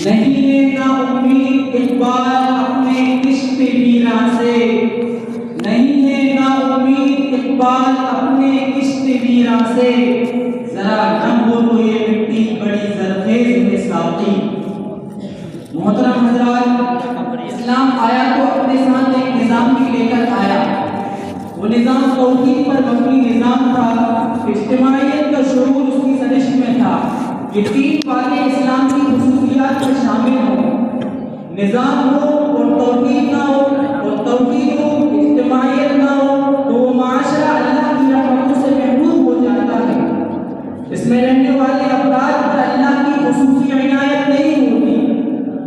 नहीं लेना उम्मीद इकबाल अपने इश्क वीरा से, नहीं लेना उम्मीद इकबाल अपने इश्क वीरा से, जरा दम हो तो ये मिट्टी बड़ी ज़रख़ेज़ है साक़ी। मोहतरम हज़रात, इस्लाम आया तो अपने साथ एक निज़ाम भी लेकर आया। वो निज़ाम तौहीद पर मबनी निज़ाम था, इज्तिमाइयत का शुरूर उसकी सरिश्त में था। ये तीन बातें इस्लाम की खुसूसियात में शामिल हों, निज़ाम हो और तौहीद ना हो, और तौहीद हो इज्तिमाइयत ना हो, तो वो माशरा अल्लाह की रहमतों से महफूज हो जाता है। इसमें रहने वाले अफराद पर अल्लाह की खुसूसी इनायत नहीं होती।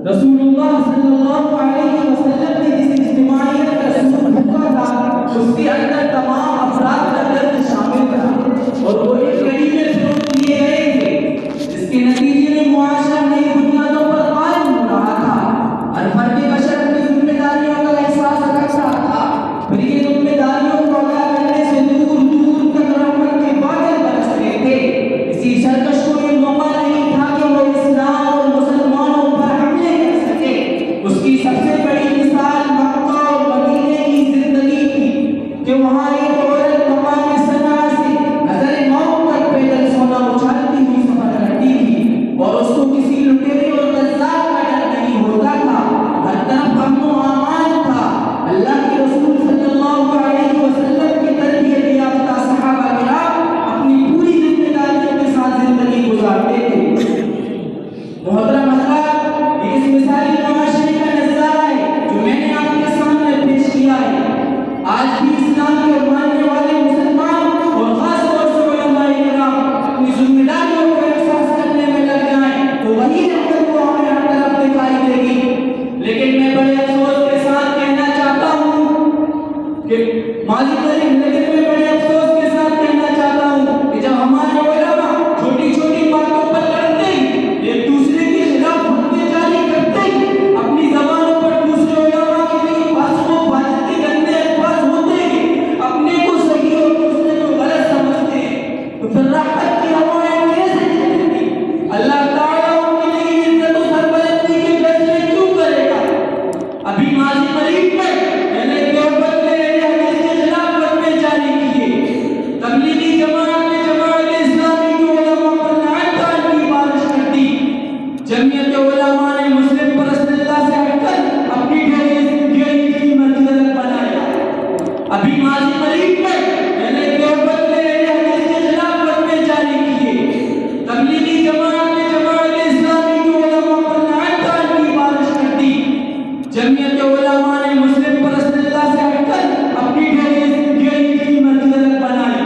रसूलुल्लाह सल्लल्लाहु अलैहि वसल्लम ने जिस इज्तिमाइयत का सूर फूंका था, उसके अंदर तमाम अफराद का दर्द शामिल था, और वो एक कड़ी में फिरोग किए गए थे, जिसके नतीजे में मुआशरा नई बुनियादों पर कायम हो रहा था। हर फर्द बशर अपनी जिम्मेदारियों का एहसास कर रहा था, फिर ये जिम्मेदारियों को अदा करने से दूर दूर तक रहमत के बादल बरस रहे थे। इसी सरकश को ये मौका नहीं था कि वो इस्लाम और मुसलमानों पर हमले कर सके। उसकी सबसे बड़ी मिसाल मक्का और मदीने की जिंदगी थी कि वहाँ एक औरत मकाम सना से नजर मौत तक पैदल सोना उछालती हुई सफर करती थी, और उसको किसी लुटेरे और कज़्ज़ाब का डर नहीं होता था। हर तरफ अमन व अमान था। अल्लाह के रसूल सल्लल्लाहु अलैहि वसल्लम की तरबियत याफ्ता सहाबा किराम अपनी पूरी जिम्मेदारियों के साथ जिंदगी गुजारते थे। मोहतरम हज़रात, ये इस मिसाली मुआशरे का नज़ारा है जो मैंने आपके सामने पेश किया है। आज भी इस्लाम के मानने वाले मुसलमान और खास तौर से उलमाए किराम अपनी जिम्मेदारियों को एहसास करने में लग जाएं, तो वही रहमत को हमें हर तरफ दिखाई देगी। लेकिन मैं बड़े अफसोस के साथ कहना चाहता हूँ कि माजी करीम, लेकिन मैं बड़े अफसोस के साथ कहना चाहता हूँ कि जब हमारे उलमा छोटी छोटी बातों पर लड़ते ही, एक दूसरे के खिलाफ फतवे जारी करते ही, अपनी जबानों पर दूसरे उलमा के लिए फासिकों फाजिल के गंदे अल्फाज होते ही अपने को सही और दूसरे को गलत समझते हैं, तो फिर रहमत की हवाएं कैसे चलेंगी? अल्लाह ताला उनके लिए इज्जत और सरबलंदी के फैसले क्यों करेगा? अभी माजी करीब में मैंने देवबंद में हदीस के खिलाफ फतवे जारी किए। तबलीगी जमात ने जमात इस्लामी के उलमा पर लानत की बारिश कर दी। जमीयत उलमा ने मुस्लिम परस्तिल्लाह से हटकर अपनी ढेरी मस्जिद बनाया। अभी माजी करीब में मैंने देवबंद में हदीस के खिलाफ फतवे जारी किए। तबलीगी जमात ने जमात इस्लामी के उलमा पर लानत की बारिश कर दी। जमीयत उलमा ने मुस्लिम परस्तिल्लाह से हटकर अपनी ढेरी मस्जिद बनाई।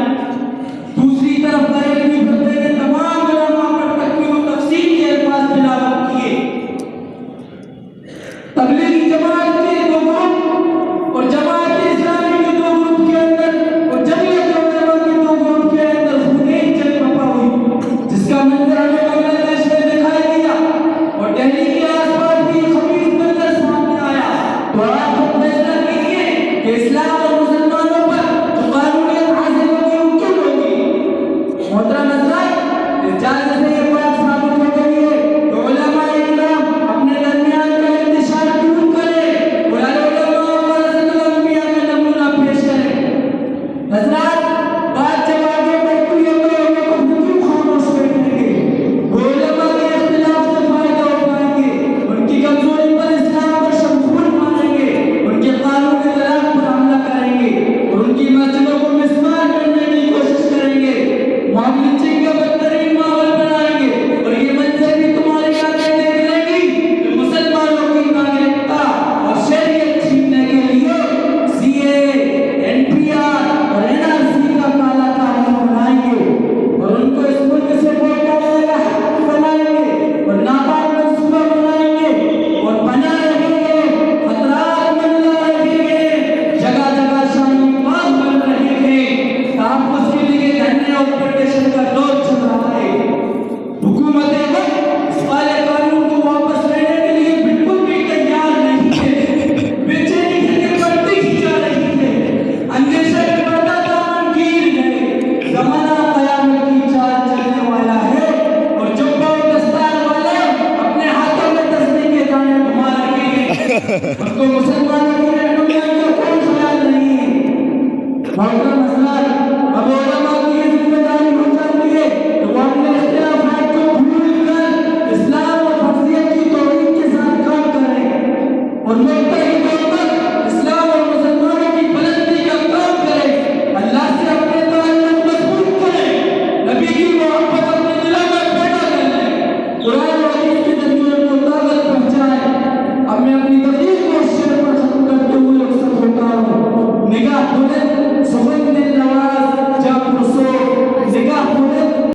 दूसरी तरफ बरेलवी फतवे ने तमाम उलमा पर तकफीर व तफसील के अल्फाज तिलावत किए। तबलीगी जमात के दो ग्रुप और जमात इस्लामी के दो ग्रुप के अब तो मुसलमानों की रहनुमाई का कोई सवाल नहीं है।